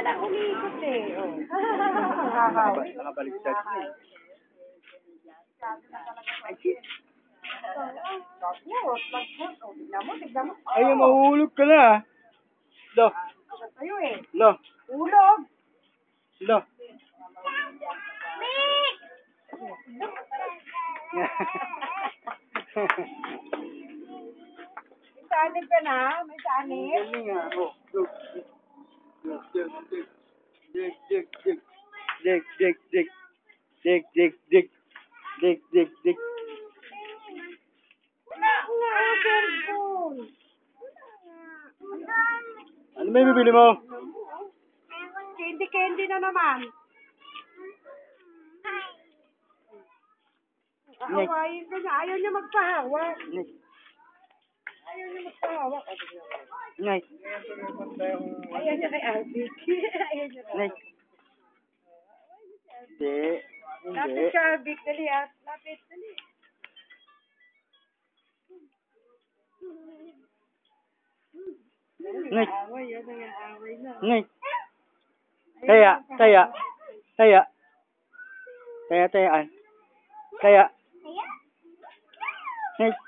lang umiikot eh. Oh. Nakakawin. Nakabaliktad na eh. Ay, shit. Tignan mo. Ay, mahulog ka na ah. Lo. Sa'yo eh. Lo. Ulog. Lo. May sanib ka na? May sanib? Galing ah. Oh, look. Dig, dig, dig. Dig, dig, dig. Dig, dig, dig. Dig, dig, dig. Wala nga, cellphone. Ano may bibili mo? Candy na naman. Aawayin ka niya. Ayaw niya magpahawak. Ayaw niya magpahawak. Nice. Ayaw niya kay Alvic. Ayaw niya kay Nice. Hindi. Lapit Hindi. ka, Alvic. Dali ah. Lapit, dali. Nice. Away, yan ang away na. Nice. Taya. Taya. Taya. Taya, tayaan. Taya. Nice.